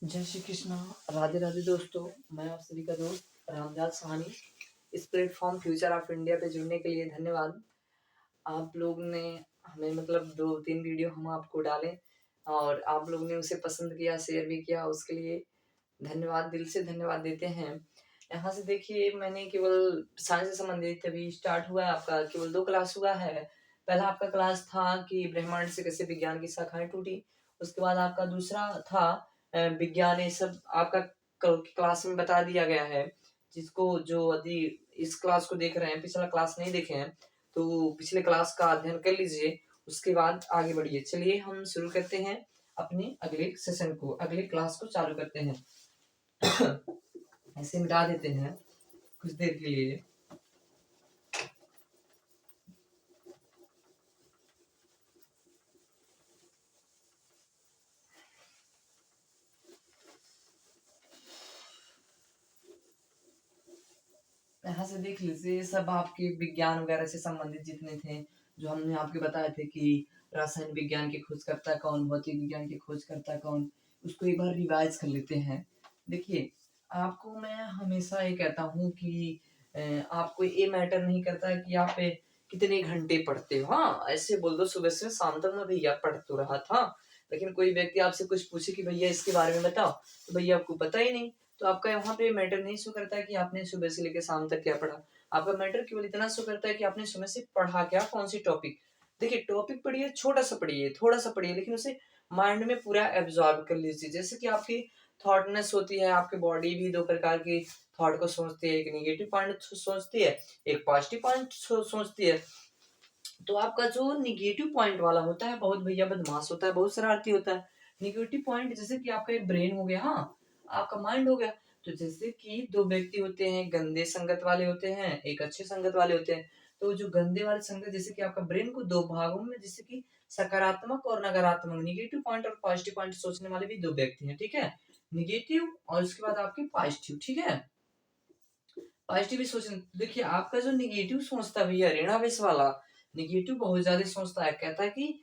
जय श्री कृष्णा। राधे राधे दोस्तों। मैं आप सभी का दोस्त रामदास साहनी। इस प्लेटफॉर्म फ्यूचर ऑफ इंडिया पे जुड़ने के लिए धन्यवाद। आप लोग ने हमें मतलब 2-3 वीडियो हम आपको डाले और आप लोग ने उसे पसंद किया, शेयर भी किया, उसके लिए धन्यवाद, दिल से धन्यवाद देते हैं। यहाँ से देखिए, मैंने केवल साइंस से संबंधित अभी स्टार्ट हुआ है, आपका केवल 2 क्लास हुआ है। पहला आपका क्लास था कि ब्रह्मांड से कैसे विज्ञान की शाखाएँ टूटी। उसके बाद आपका दूसरा था विज्ञान, ये सब आपका कल की क्लास में बता दिया गया है। जिसको जो यदि इस क्लास को देख रहे हैं, पिछला क्लास नहीं देखे हैं, तो पिछले क्लास का अध्ययन कर लीजिए, उसके बाद आगे बढ़िए। चलिए हम शुरू करते हैं अपने अगले सेशन को, अगले क्लास को चालू करते हैं। ऐसे मिटा देते हैं कुछ देर के लिए। यहाँ से देख लीजिए, सब आपके विज्ञान वगैरह से संबंधित जितने थे, जो हमने आपके बताए थे कि रसायन विज्ञान की खोजकर्ता कौन, भौतिक विज्ञान की खोजकर्ता कौन, उसको एक बार रिवाइज कर लेते हैं। देखिए, आपको मैं हमेशा ये कहता हूँ कि आपको ये मैटर नहीं करता है कि आप कितने घंटे पढ़ते हो। हाँ, ऐसे बोल दो सुबह से शाम तक मैं भैया पढ़ तो रहा था, लेकिन कोई व्यक्ति आपसे कुछ पूछे कि भैया इसके बारे में बताओ, तो भैया आपको पता ही नहीं। तो आपका वहाँ पे मैटर नहीं शो करता है कि आपने सुबह से लेकर शाम तक क्या पढ़ा। आपका मैटर केवल इतना शो करता है कि आपने सुबह से पढ़ा क्या, कौन सी टॉपिक। देखिए, टॉपिक पढ़िए, छोटा सा पढ़िए, थोड़ा सा पढ़िए, लेकिन उसे माइंड में पूरा एब्जॉर्ब कर लीजिए। जैसे कि आपकी थॉटनेस होती है, आपकी बॉडी भी 2 प्रकार की थॉट को सोचती है, एक नेगेटिव पॉइंट सोचती है, एक पॉजिटिव पॉइंट सोचती है। तो आपका जो नेगेटिव पॉइंट वाला होता है, बहुत भैया बदमाश होता है, बहुत शरारती होता है। नेगेटिव पॉइंट जैसे कि आपका ब्रेन हो गया, हाँ, आपका माइंड हो गया। तो जैसे कि 2 व्यक्ति होते हैं, गंदे संगत वाले होते हैं, एक अच्छे संगत वाले होते हैं। तो जो गंदे वाले संगत, जैसे कि आपका ब्रेन को 2 भागों में, जैसे कि सकारात्मक और नकारात्मक, नेगेटिव पॉइंट और पॉजिटिव पॉइंट सोचने वाले भी 2 व्यक्ति हैं, ठीक है? नेगेटिव और उसके बाद आपके पॉजिटिव, ठीक है? पॉजिटिव भी सोचना। देखिए, आपका जो नेगेटिव सोचता है भैया, ऋणावेश वाला नेगेटिव बहुत ज्यादा सोचता है, कहता है कि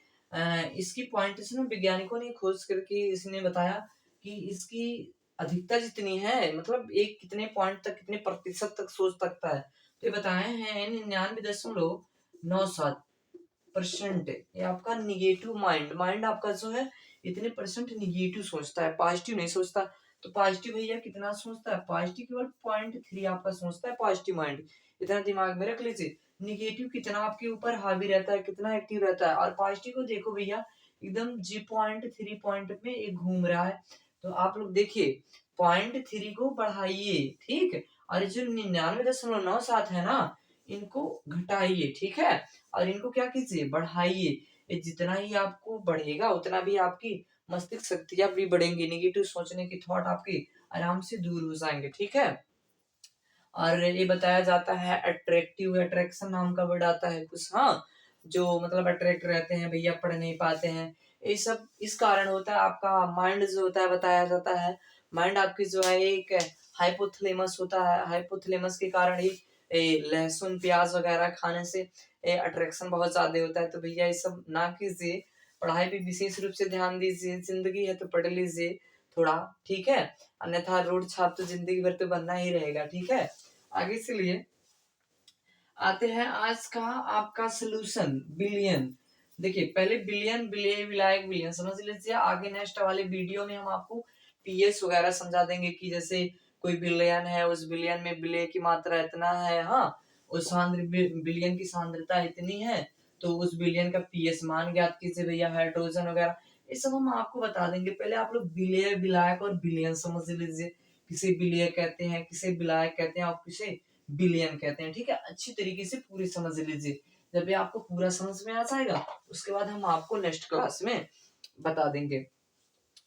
इसकी पॉइंट्स ना वैज्ञानिकों ने खोज करके इसने बताया कि इसकी अधिकता जितनी है, मतलब एक कितने पॉइंट तक, कितने प्रतिशत तक सोच सकता है। तो ये बताए हैं 99.97% ये आपका निगेटिव माइंड आपका जो है इतने परसेंट निगेटिव सोचता है, पॉजिटिव नहीं सोचता। तो पॉजिटिव भैया कितना सोचता है, पॉजिटिव केवल 0.3 आपका सोचता है पॉजिटिव माइंड। इतना दिमाग में रख लीजिए। निगेटिव कितना आपके ऊपर हावी रहता है, कितना एक्टिव रहता है। और पॉजिटिव को देखो भैया, एकदम 0.3 पॉइंट में एक घूम रहा है। तो आप लोग देखिए, 0.3 को बढ़ाइए, ठीक है, और जो 99.97 है ना, इनको घटाइए, ठीक है, और इनको क्या कीजिए, बढ़ाइए। ये जितना ही आपको बढ़ेगा, उतना भी आपकी मस्तिष्क शक्तियां भी बढ़ेंगी, नेगेटिव सोचने की थॉट आपकी आराम से दूर हो जाएंगे, ठीक है। और ये बताया जाता है अट्रैक्टिव अट्रैक्शन नाम का वर्ड आता है कुछ, हाँ, जो मतलब अट्रैक्ट रहते हैं भैया, पढ़ नहीं पाते हैं। ये सब इस कारण होता है, आपका माइंड जो होता है, बताया जाता है माइंड आपकी जो है एक हाइपोथैलेमस होता है। हाइपोथैलेमस के कारण ही लहसुन प्याज वगैरह खाने से अट्रैक्शन बहुत ज्यादा होता है। तो भैया ये सब ना कीजिए, पढ़ाई पे विशेष रूप से ध्यान दीजिए। जिंदगी है तो पढ़ लीजिए थोड़ा, ठीक है, अन्यथा रोड छाप तो जिंदगी भर तो बनना ही रहेगा, ठीक है। आगे चलिए, आते हैं आज का आपका सोल्यूशन, बिलियन। देखिए, पहले बिलियन, बिलियन, विलायक, बिलियन समझ लीजिए। आगे नेक्स्ट वाले वीडियो में हम आपको पीएस वगैरह समझा देंगे कि जैसे कोई बिलियन है, उस बिलियन में बिलियन की मात्रा इतना है, हाँ, उस बिलियन की सांद्रता इतनी है, तो उस बिलियन का पीएस मान ज्ञात कीजिए भैया, हाइड्रोजन वगैरह, ये सब हम आपको बता देंगे। पहले आप लोग बिलियन, विलायक और बिलियन समझ लीजिए। किसे बिलियन कहते हैं, किसे विलायक कहते हैं, और किसे बिलियन कहते हैं, ठीक है। अच्छी तरीके से पूरी समझ लीजिए। जब ये आपको पूरा समझ में आ जाएगा, उसके बाद हम आपको नेक्स्ट क्लास में बता देंगे।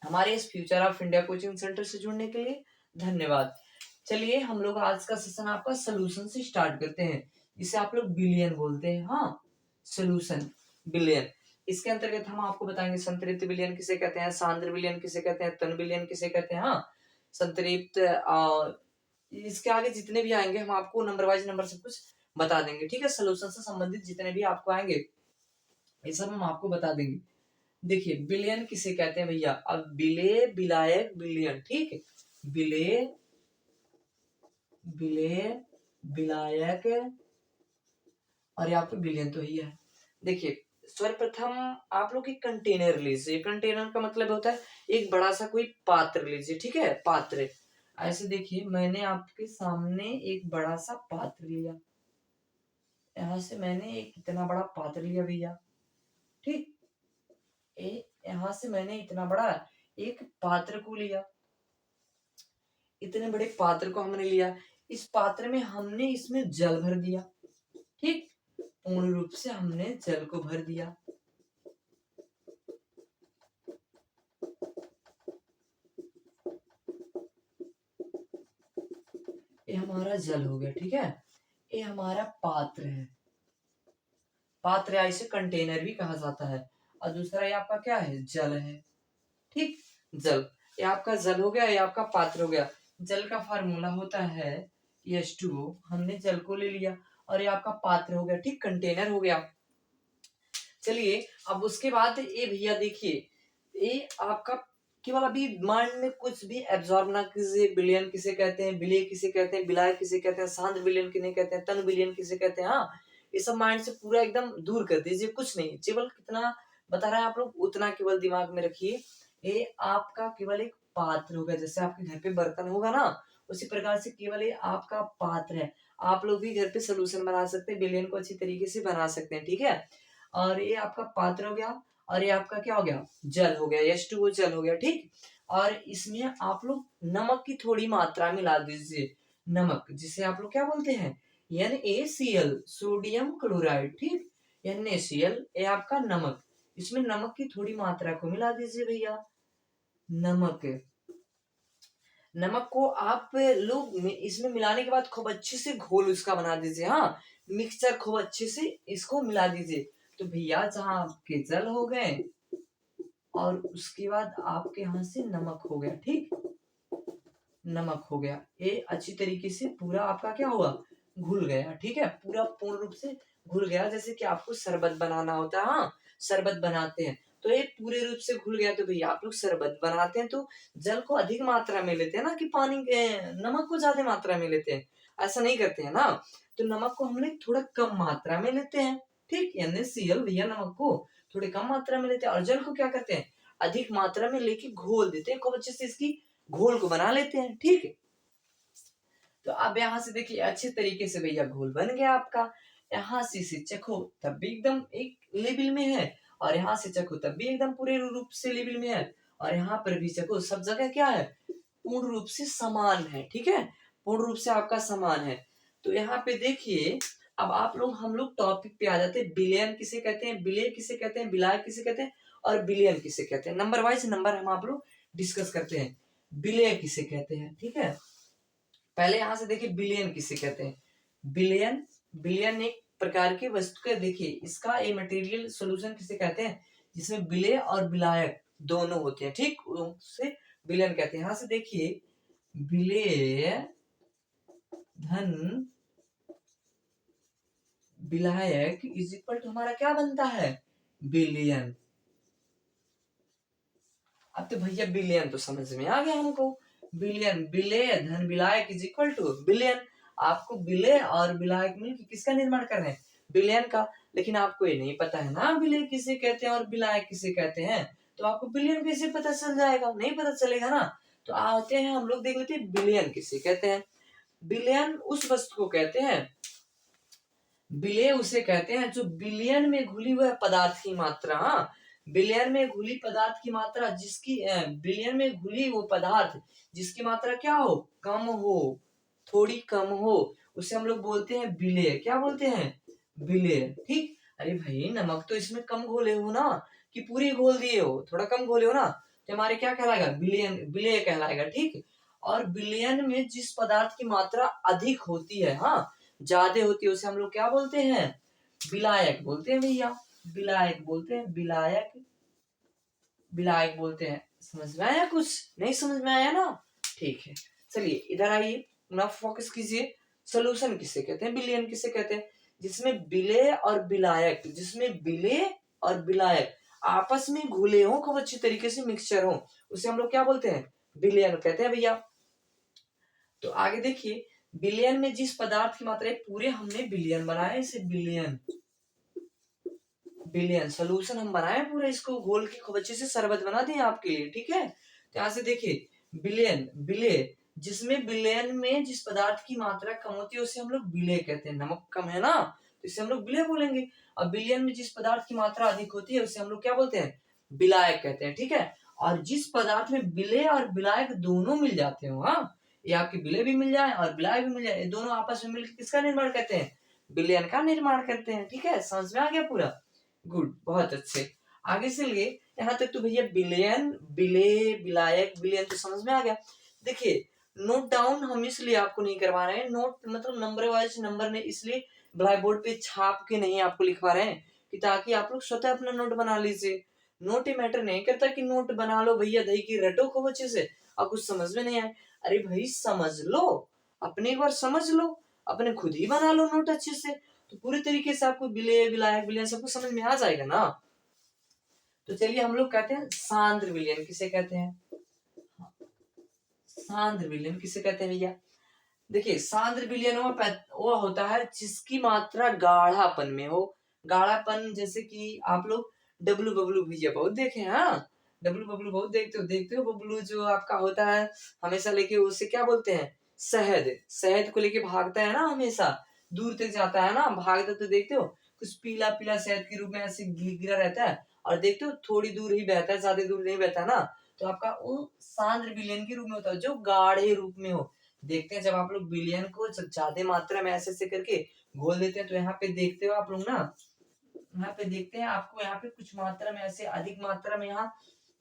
हमारे इस future of India coaching centre से जुड़ने के लिए धन्यवाद। चलिए, हम लोग आज का सेशन आपका सोल्यूशन से स्टार्ट करते हैं, जिसे आप लोग बिलियन बोलते हैं, हाँ, सोल्यूशन, बिलियन। इसके अंतर्गत हम आपको बताएंगे संतृप्त बिलियन किसे कहते हैं, सांद्र बिलियन किसे कहते हैं, तन बिलियन किसे कहते हैं, हाँ, संतृप्त। इसके आगे जितने भी आएंगे हम आपको नंबर वाइज नंबर सब कुछ बता देंगे, ठीक है। सोल्यूशन से संबंधित जितने भी आपको आएंगे, ये सब हम आपको बता देंगे। देखिए बिलियन किसे कहते हैं भैया, अब बिले बिलायक बिलियन, ठीक है, बिले बिले बिलायक और यहाँ पे बिलियन तो ही है। देखिए सर्वप्रथम आप लोग एक कंटेनर लीजिए, कंटेनर का मतलब होता है एक बड़ा सा कोई पात्र लीजिए, ठीक है, पात्र। ऐसे देखिए मैंने आपके सामने एक बड़ा सा पात्र लिया, यहाँ से मैंने एक इतना बड़ा पात्र लिया भैया, ठीक, यहाँ से मैंने इतना बड़ा एक पात्र को लिया, इतने बड़े पात्र को हमने लिया, इस पात्र में हमने इसमें जल भर दिया, ठीक, पूर्ण रूप से हमने जल को भर दिया। ये हमारा जल हो गया, ठीक है, ये हमारा पात्र है, पात्र या इसे कंटेनर भी कहा जाता है। और दूसरा ये आपका क्या है, जल है, ठीक, जल, ये आपका जल हो गया, ये आपका पात्र हो गया। जल का फार्मूला होता है H2O, हमने जल को ले लिया, और ये आपका पात्र हो गया, ठीक, कंटेनर हो गया। चलिए अब उसके बाद ये भैया देखिए, ये आपका केवल अभी माइंड में कुछ भी एब्जॉर्ब ना कीजिए। बिलियन किसे कहते हैं, बिलिय किसे कहते हैं, बिलाय किसे कहते हैं, सांद्र बिलियन किन्हें कहते हैं, तन बिलियन किसे कहते हैं, हाँ ये सब माइंड से पूरा एकदम दूर कर दीजिए, कुछ नहीं, केवल कितना बता रहा है आप लोग उतना केवल दिमाग में रखिए। ये आपका केवल एक पात्र होगा, जैसे आपके घर पे बर्तन होगा ना, उसी प्रकार से केवल ये आपका पात्र है। आप लोग भी घर पे सोल्यूशन बना सकते हैं, बिलियन को अच्छी तरीके से बना सकते हैं, ठीक है। और ये आपका पात्र हो गया, और ये आपका क्या हो गया, जल हो गया, H2O जल हो गया, ठीक। और इसमें आप लोग नमक की थोड़ी मात्रा मिला दीजिए, नमक जिसे आप लोग क्या बोलते हैं, NaCl, सोडियम क्लोराइड, ठीक, NaCl ये आपका नमक, इसमें नमक की थोड़ी मात्रा को मिला दीजिए भैया, नमक, नमक को आप लोग इसमें मिलाने के बाद खूब अच्छे से घोल उसका बना दीजिए, हाँ मिक्सचर खूब अच्छे से इसको मिला दीजिए। तो भैया जहाँ आपके जल हो गए और उसके बाद आपके यहाँ से नमक हो गया, ठीक, नमक हो गया, ये अच्छी तरीके से पूरा आपका क्या हुआ, घुल गया, ठीक है, पूरा पूर्ण रूप से घुल गया। जैसे कि आपको शरबत बनाना होता है, हाँ शरबत बनाते हैं तो ये पूरे रूप से घुल गया। तो भैया आप लोग शरबत बनाते हैं तो जल को अधिक मात्रा में लेते हैं ना, कि पानी के नमक को ज्यादा मात्रा में लेते हैं, ऐसा नहीं करते हैं ना। तो नमक को हम लोग थोड़ा कम मात्रा में लेते हैं, ठीक, NaCl भैया नमक को थोड़ी कम मात्रा में लेते हैं, और जल को क्या करते हैं, अधिक मात्रा में लेके घोल देते हैं, खूब अच्छे से इसकी घोल को बना लेते हैं, ठीक है। तो अब यहाँ से देखिए अच्छे तरीके से भैया घोल बन गया आपका, यहाँ से इसे चखो तब भी एकदम एक लेवल में है, और यहाँ से चखो तब भी एकदम पूरे रूप से लेवल में है, और यहाँ पर भी चखो सब जगह क्या है, पूर्ण रूप से समान है, ठीक है, पूर्ण रूप से आपका समान है। तो यहाँ पे देखिए अब आप लोग हम लोग टॉपिक पे आ जाते हैं, बिलियन किसे कहते हैं, बिलियन किसे कहते हैं, बिलाय किसे कहते हैं, और बिलियन किसे कहते हैं, नंबर वाइज नंबर हम आप लोग डिस्कस करते हैं। बिलियन किसे कहते हैं, ठीक है, पहले यहां से देखिए बिलियन किसे कहते हैं, बिलियन, बिलियन एक प्रकार की वस्तु का, देखिए इसका ए मटेरियल सॉल्यूशन किसे कहते हैं, जिसमें बिले और बिलायक दोनों होते हैं, ठीक, उसे बिलियन कहते हैं। यहां से देखिए बिले धन बिलायक इज इक्वल टू हमारा क्या बनता है, बिलियन। अब तो भैया बिलियन तो समझ में आ गया हमको, बिलियन, बिले धन बिलायक इज इक्वल टू बिलियन। आपको बिले और बिलायक मिलकर किसका निर्माण कर रहे हैं, बिलियन का। लेकिन आपको ये नहीं पता है ना बिले किसे कहते हैं और बिलायक किसे कहते हैं, तो आपको बिलियन कैसे पता चल जाएगा, नहीं पता चलेगा ना। तो आते हैं हम लोग देख लेते हैं बिलियन किसे कहते हैं। बिलियन उस वस्तु को कहते हैं, बिलियन उसे कहते हैं जो बिलियन में घुली हुई पदार्थ की मात्रा, हाँ बिलियन में घुली पदार्थ की मात्रा जिसकी बिलियन में घुली वो पदार्थ जिसकी मात्रा क्या हो, कम हो, थोड़ी कम हो, उसे हम लोग बोलते हैं बिलेय, क्या बोलते हैं, बिलेय, ठीक। अरे भाई नमक तो इसमें कम घोले हो ना, कि पूरी घोल दिए हो, थोड़ा कम घोले हो ना, तो हमारे क्या कहलाएगा, बिलियन, बिलेय कहलाएगा, ठीक। और बिलियन में जिस पदार्थ की मात्रा अधिक होती है, हाँ ज्यादा होती है, उसे हम लोग क्या बोलते हैं, विलायक बोलते हैं भैया, विलायक बोलते हैं, विलायक, विलायक बोलते हैं। समझ में आया, कुछ नहीं समझ में आया ना, ठीक है। चलिए इधर आइए, ना फोकस कीजिए, सोल्यूशन किसे कहते हैं, बिलियन किसे कहते हैं, जिसमें बिले और बिलायक, जिसमें बिले और बिलायक आपस में घुले हों, खूब अच्छी तरीके से मिक्सचर हो, उसे हम लोग क्या बोलते हैं, विलयन कहते हैं भैया। तो आगे देखिए, विलयन में जिस पदार्थ की मात्रा है, पूरे हमने विलयन बनाया, इसे विलयन, विलयन सोल्यूशन हम बनाए पूरा, इसको घोल के खूब अच्छे से शरबत बना दिए आपके लिए, ठीक है। तो यहाँ से देखिए, विलयन, विलय, जिसमें विलयन में जिस पदार्थ की मात्रा कम होती है उसे हम लोग विलय कहते हैं। नमक कम है ना, तो इसे हम लोग विलय बोलेंगे। और विलयन में जिस पदार्थ की मात्रा अधिक होती है उसे हम लोग क्या बोलते हैं, विलायक कहते हैं, ठीक है। और जिस पदार्थ में विलय और विलायक दोनों मिल जाते हो, हाँ, ये आपके विलय भी मिल जाए और विलायक भी मिल जाए, ये दोनों आपस में मिलकर किसका निर्माण करते हैं, विलयन का निर्माण करते हैं, ठीक है। समझ में आ गया पूरा, गुड, बहुत अच्छे। आगे से लिए यहाँ तक तो भैया विलयन, विलय, विलायक, विलयन तो समझ में आ गया। देखिए, नोट डाउन हम इसलिए आपको नहीं करवा रहे हैं, नोट मतलब नंबर वाइज नंबर ने इसलिए ब्लैक बोर्ड पे छाप के नहीं आपको लिखवा रहे हैं कि ताकि आप लोग स्वतः अपना नोट बना लीजिए। नोट ये मैटर नहीं करता कि नोट बना लो भैया, दही की रटो खूब अच्छे से और कुछ समझ में नहीं आए, अरे भाई समझ लो, अपने एक बार समझ लो, अपने खुद ही बना लो नोट अच्छे से, तो पूरी तरीके से आपको विलय, विलायक, विलयन सब कुछ समझ में आ जाएगा ना। तो चलिए हम लोग कहते हैं सांद्र विलयन, किसे कहते हैं, सांद्र विलयन किसे कहते हैं भैया। देखिए, सांद्र विलयन वो होता है जिसकी मात्रा गाढ़ापन में हो। गाढ़ापन जैसे कि आप लोग डब्लू बबलू भैया बहुत देखे हैं, हाँ, डब्लू बबलू बहुत देखते हो बबलू जो आपका होता है हमेशा लेके, उसे क्या बोलते हैं, शहद, शहद को लेके भागता है ना, हमेशा दूर तक जाता है ना, भागता तो देखते हो, कुछ पीला पीला शहद के रूप में ऐसे गिरा रहता है, और देखते हो थोड़ी दूर ही बहता है, ज्यादा दूर नहीं बहता ना, तो आपका वो सांद्र विलयन के रूप में होता है, जो गाढ़े रूप में हो। देखते हैं जब आप लोग विलयन को ज्यादा मात्रा में ऐसे ऐसे करके घोल देते हैं, तो यहाँ पे देखते हो आप लोग ना, यहाँ पे देखते हैं आपको यहाँ पे कुछ मात्रा में ऐसे अधिक मात्रा में यहाँ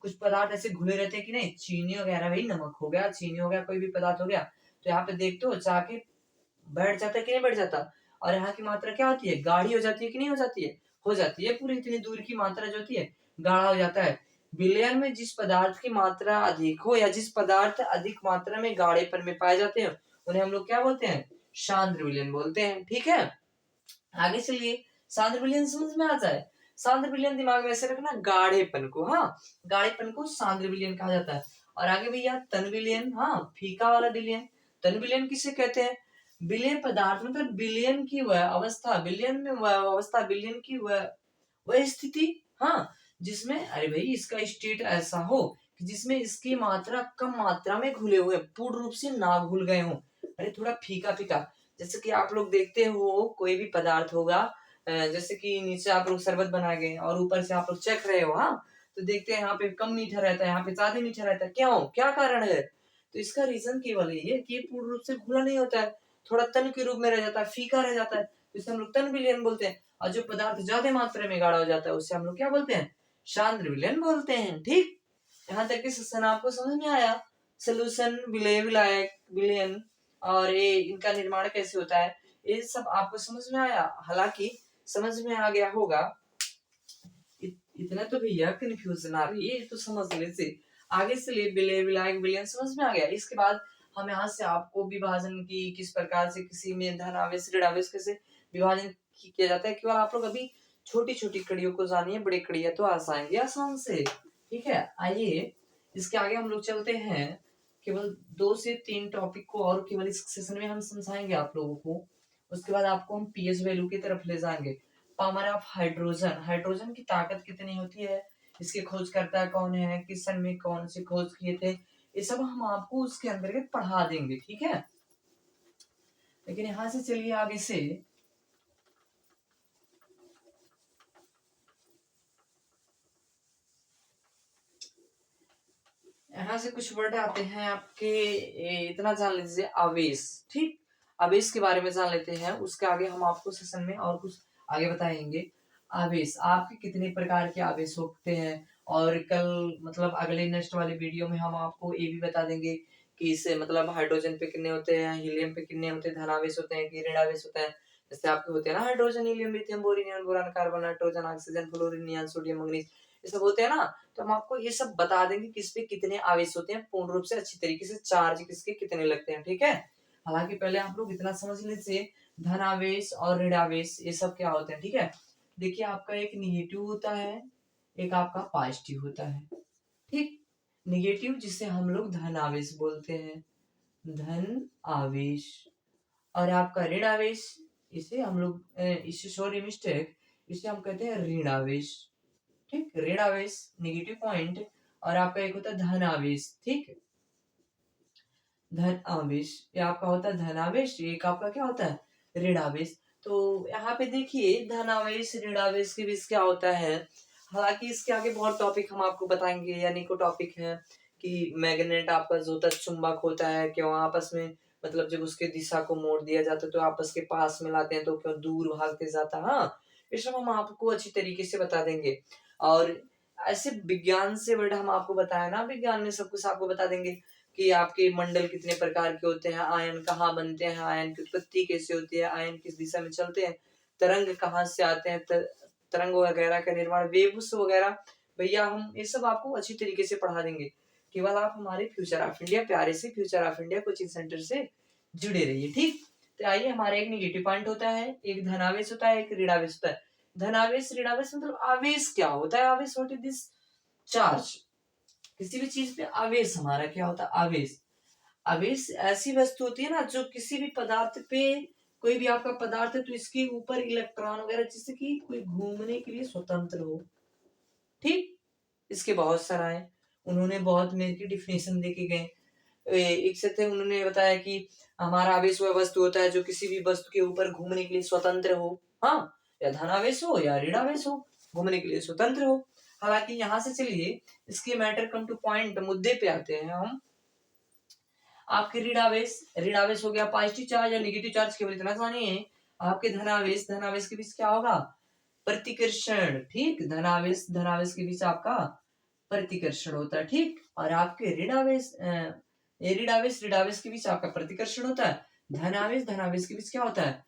कुछ पदार्थ ऐसे घुले रहते हैं कि नहीं, चीनी वगैरह, भाई नमक हो गया, चीनी हो गया, कोई भी पदार्थ हो गया, तो यहाँ पे देखते हो जाके बैठ जाता है कि नहीं बैठ जाता, और यहाँ की मात्रा क्या होती है, गाढ़ी हो जाती है कि नहीं हो जाती है, हो जाती है, पूरी इतनी दूर की मात्रा जो होती है गाढ़ा हो जाता है। विलयन में जिस पदार्थ की मात्रा अधिक हो या जिस पदार्थ अधिक मात्रा में गाढ़ेपन में पाए जाते हैं उन्हें हम लोग क्या बोलते हैं, सांद्र विलयन बोलते हैं, ठीक है। आगे चलिए, सांद्र विलयन समझ में आता है, सांद्र विलयन दिमाग में ऐसे रखना, गाढ़ेपन को, हाँ, गाढ़ेपन को सांद्र विलयन कहा जाता है। और आगे भैया तन विलयन, हाँ, फीका वाला विलयन, तन विलयन किसे कहते हैं, विलयन पदार्थ मतलब विलयन की वह अवस्था, विलयन में वह अवस्था, विलयन की वह स्थिति, हाँ, जिसमें अरे भाई इसका स्टेट ऐसा हो कि जिसमें इसकी मात्रा कम मात्रा में घुले हुए, पूर्ण रूप से ना घुल गए हों, अरे थोड़ा फीका फीका, जैसे कि आप लोग देखते हो कोई भी पदार्थ होगा, जैसे कि नीचे आप लोग शरबत बनाए और ऊपर से आप लोग चख रहे हो, हाँ, तो देखते हैं यहाँ पे कम मीठा रहता है, यहाँ पे ज्यादा मीठा रहता है, क्यों, क्या कारण है, तो इसका रीजन केवल ये है कि ये पूर्ण रूप से घुला नहीं होता है, थोड़ा तन के रूप में रह जाता है, फीका रह जाता है, तो इसे हम लोग तन विलयन बोलते हैं। और जो पदार्थ ज्यादा मात्रा में गाढ़ा हो जाता है उससे हम लोग क्या बोलते हैं, सांद्र विलयन बोलते हैं, ठीक। यहाँ तक कि सेशन आपको समझ में आया, सोल्यूशन, विलय, विलायक, विलयन और ये इनका निर्माण कैसे होता है, ये सब आपको समझ में आया, हालांकि समझ में आ गया होगा, इतना तो भैया कंफ्यूजन आ रही है, तो समझ लेते, आगे से ले विलय, विलायक, विलयन समझ में आ गया। इसके बाद हम यहाँ से आपको विभाजन की किस प्रकार से किसी में धन आवेश ऋण आवेश कैसे विभाजन किया जाता है, केवल आप लोग अभी छोटी छोटी कड़ियों को जानिए, बड़ी कड़ियां तो आसाएंगे आसान से, ठीक है। आइए इसके आगे हम लोग चलते हैं, केवल 2 से 3 टॉपिक को और केवल इस सेशन में हम समझाएंगे आप लोगों को, उसके बाद आपको हम पीएच वैल्यू की तरफ ले जाएंगे। पावर ऑफ हाइड्रोजन, हाइड्रोजन की ताकत कितनी होती है, इसके खोजकर्ता कौन है, किस सन में कौन से खोज किए थे, ये सब हम आपको उसके अंतर्गत पढ़ा देंगे, ठीक है। लेकिन यहां से चलिए आगे से, यहाँ से कुछ वर्ड आते हैं आपके, इतना जान लीजिए, आवेश, ठीक, आवेश के बारे में जान लेते हैं, उसके आगे हम आपको सेशन में और कुछ आगे बताएंगे। आवेश, आपके कितने प्रकार के आवेश होते हैं, और कल मतलब अगले नेक्स्ट वाले वीडियो में हम आपको ये भी बता देंगे कि इसे मतलब हाइड्रोजन पे कितने होते हैं, हीलियम पे कितने होते हैं, धनावेश होते हैं कि ऋणावेश होते हैं, जैसे आपके होते हैं ना hydrogen, helium, lithium, boring, boron, carbon, nitrogen, oxygen, fluorine, neon, sodium, manganese, ये सब होते हैं ना, तो हम आपको ये सब बता देंगे किस पे कितने आवेश होते हैं, पूर्ण रूप से अच्छी तरीके से चार्ज किसके कितने लगते हैं, ठीक है। हालांकि पहले आप लोग इतना समझ लीजिए, धन आवेश और ऋण आवेश ये सब क्या होते हैं, ठीक है। देखिए आपका एक निगेटिव होता है एक आपका पॉजिटिव होता है, ठीक। निगेटिव जिसे हम लोग धन आवेश बोलते हैं, धन आवेश। और आपका ऋण आवेश, इसे हम लोग इसे सॉरी मिस्टेक, इसे हम कहते हैं ऋण आवेश, ठीक। ऋण आवेश नेगेटिव पॉइंट, और आपका एक होता है धन आवेश, ठीक। धन आवेश, ये आपका होता है धन आवेश, एक आपका क्या होता है ऋण आवेश। तो यहाँ पे देखिए धन आवेश ऋण आवेश के बीच क्या होता है। हालांकि इसके आगे बहुत टॉपिक हम आपको बताएंगे, यानी को टॉपिक है कि मैग्नेट आपका जो होता है चुंबक होता है, क्यों आपस में मतलब जब उसके दिशा को मोड़ दिया जाता है तो आपस के पास में लाते हैं तो क्यों दूर भागते जाता है। हाँ, ये सब हम आपको अच्छी तरीके से बता देंगे। और ऐसे विज्ञान से वर्ड हम आपको बताया ना, विज्ञान में सब कुछ आपको बता देंगे कि आपके मंडल कितने प्रकार के होते हैं, आयन कहाँ बनते हैं, आयन की उत्पत्ति कैसे होती है, आयन किस दिशा में चलते हैं, तरंग कहाँ से आते हैं, तरंग वगैरह का निर्माण, वेव्स वगैरह, भैया हम ये सब आपको अच्छी तरीके से पढ़ा देंगे। केवल आप हमारे फ्यूचर ऑफ इंडिया प्यारे से future of India coaching centre से जुड़े रहिए, ठीक। तो आइए, हमारा एक निगेटिव पॉइंट होता है, एक धनावेश होता है, एक ऋणावेश होता है। धनावेश ऋणावेश मतलब आवेश क्या होता है, आवेश व्हाट इज दिस, चार्ज। किसी भी चीज पे आवेश हमारा क्या होता है, आवेश। आवेश ऐसी वस्तु होती है ना जो किसी भी पदार्थ पे, कोई भी आपका पदार्थ है तो इसके ऊपर इलेक्ट्रॉन वगैरह जिससे कि कोई घूमने के लिए स्वतंत्र हो, ठीक। इसके बहुत सारा है, उन्होंने बहुत मेरे की डिफिनेशन देके गए। एक से थे, उन्होंने बताया कि हमारा आवेश वह वस्तु होता है जो किसी भी वस्तु के ऊपर घूमने के लिए स्वतंत्र हो, हाँ, या धनावेश हो या ऋणावेश हो, घूमने के लिए स्वतंत्र हो। हालांकि यहाँ से चलिए इसके मैटर कम टू पॉइंट, मुद्दे पे आते हैं हम। आपके ऋणावेश, ऋणावेश हो गया पॉजिटिव चार्ज या नेगेटिव चार्ज, केवल इतना जानिए। आपके धनावेश, धनावेश के बीच क्या होगा, प्रतिकर्षण, ठीक। धनावेश धनावेश के बीच आपका प्रतिकर्षण होता है, ठीक। और आपके ऋणावेश ऋणावेश ऋणावेश के बीच आपका प्रतिकर्षण होता है। धनावेश धनावेश के बीच क्या होता है,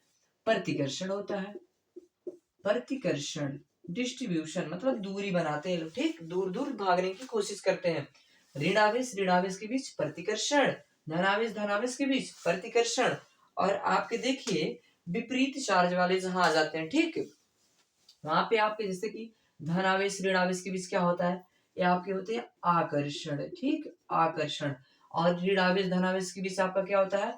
प्रतिकर्षण होता है। प्रतिकर्षण डिस्ट्रीब्यूशन मतलब दूरी बनाते हैं लोग, ठीक, दूर दूर भागने की कोशिश करते हैं। ऋणावेश ऋणावेश के बीच प्रतिकर्षण, धनावेश धनावेश के बीच प्रतिकर्षण। और आपके देखिए विपरीत चार्ज वाले जहां आ जाते हैं, ठीक, वहां पे आपके जैसे कि धनावेश ऋणावेश के बीच क्या होता है, ये आपके होते हैं आकर्षण, ठीक, आकर्षण। और ऋणावेश धनावेश के बीच आपका क्या होता है,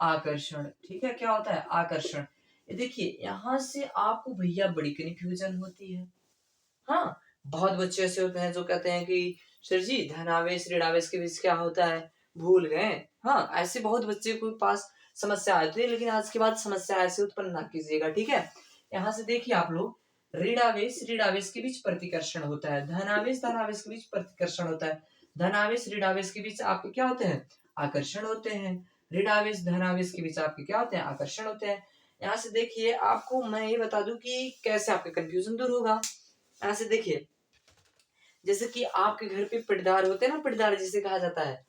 आकर्षण, ठीक है, क्या होता है, आकर्षण। ये देखिए यहाँ से आपको भैया बड़ी कन्फ्यूजन होती है। हाँ, बहुत बच्चे ऐसे होते हैं जो कहते हैं कि सर जी धनावेश ऋणावेश के बीच क्या होता है, भूल गए। हाँ, ऐसे बहुत बच्चे के पास समस्या आती है, लेकिन आज के बाद समस्या ऐसे उत्पन्न ना कीजिएगा, ठीक है। यहाँ से देखिए आप लोग, ऋणावेश ऋणावेश के बीच प्रतिकर्षण होता है, धनावेश धनावेश के बीच प्रतिकर्षण होता है, धनावेश ऋणावेश के बीच आपके क्या होते हैं, आकर्षण होते हैं, ऋणावेश धनावेश के बीच आपके क्या होते हैं, आकर्षण होते हैं। यहाँ से देखिए आपको मैं ये बता दूं कि कैसे आपका कंफ्यूजन दूर होगा। ऐसे देखिए, जैसे कि आपके घर पे पटदार होते हैं ना, पटदार जिसे कहा जाता है,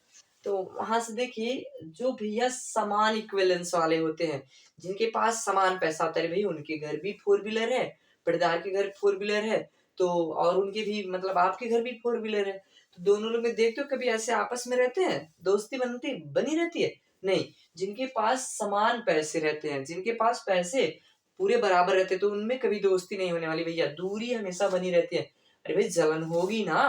तो वहां से देखिए जो भैया समान इक्विवेलेंस वाले होते हैं, जिनके पास समान पैसा होता है, भाई उनके घर भी फोर व्हीलर है, पटदार के घर फोर व्हीलर है, तो और उनके भी मतलब आपके घर भी फोर व्हीलर है, तो दोनों लोग में देखते हो कभी ऐसे आपस में रहते हैं, दोस्ती बनती बनी रहती है, नहीं। जिनके पास समान पैसे रहते हैं, जिनके पास पैसे पूरे बराबर रहते हैं, तो उनमें कभी दोस्ती नहीं होने वाली भैया, दूरी हमेशा बनी रहती है। अरे भाई जलन होगी ना,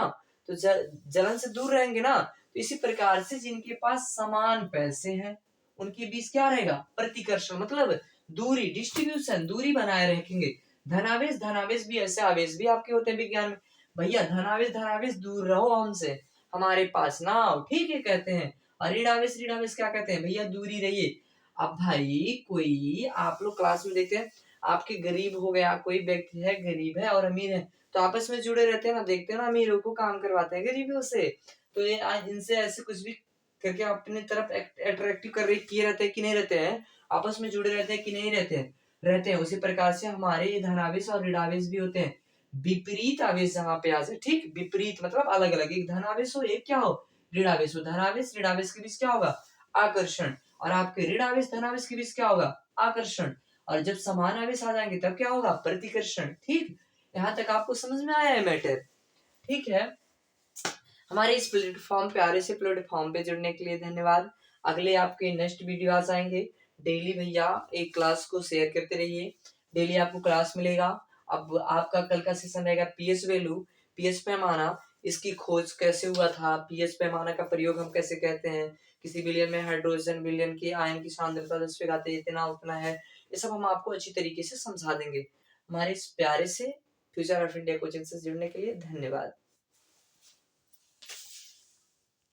तो जलन से दूर रहेंगे ना। तो इसी प्रकार से जिनके पास समान पैसे हैं उनके बीच क्या रहेगा, प्रतिकर्षण मतलब दूरी, डिस्ट्रीब्यूशन, दूरी बनाए रखेंगे। धनावेश धनावेश भी ऐसे आवेश भी आपके होते हैं विज्ञान में, भैया धनावेश धनावेश दूर रहो हमसे, हमारे पास ना आओ, ठीक है कहते हैं। और ऋणावेश ऋणावेश क्या कहते हैं, भैया दूरी रहिए। अब भाई कोई आप लोग क्लास में देखते हैं, आपके गरीब हो गया, कोई व्यक्ति है गरीब है और अमीर है, तो आपस में जुड़े रहते हैं ना, देखते हैं ना अमीरों को काम करवाते हैं गरीबों से, तो ये इनसे ऐसे कुछ भी करके अपने तरफ अट्रैक्टिव कर रहे किए रहते हैं कि नहीं रहते हैं, आपस में जुड़े रहते हैं कि नहीं रहते हैं, रहते हैं। उसी प्रकार से हमारे ये धनावेश और ऋणावेश भी होते हैं। विपरीत आवेश जहाँ पे आ जाए, ठीक, विपरीत मतलब अलग अलग, एक धनावेश हो एक क्या हो, ऋणावेश हो, धनावेश ऋणावेश के बीच क्या होगा, आकर्षण। और आपके ऋणावेश धनावेश के बीच क्या होगा, आकर्षण। और जब समान आवेश आ जाएंगे तब क्या होगा, प्रतिकर्षण, ठीक। यहाँ तक आपको समझ में आया है मैटर, ठीक है। हमारे इस प्लेटफॉर्म प्यारे से प्लेटफॉर्म पे जुड़ने के लिए धन्यवाद। अगले आपके नेक्स्ट वीडियो आ जाएंगे। डेली भैया एक क्लास को शेयर करते रहिए, डेली आपको क्लास मिलेगा। अब आपका कल का सेशन रहेगा पीएस वैल्यू। पीएच पैमाना, इसकी खोज कैसे हुआ था, पीएच पैमाना का प्रयोग हम कैसे कहते हैं, किसी विलयन में हाइड्रोजन विलयन की आयन की सांद्रता 10 इतना उतना है, ये सब हम आपको अच्छी तरीके से समझा देंगे। हमारे इस प्यारे से फ्यूचर ऑफ इंडिया कोचिंग से जुड़ने के लिए धन्यवाद।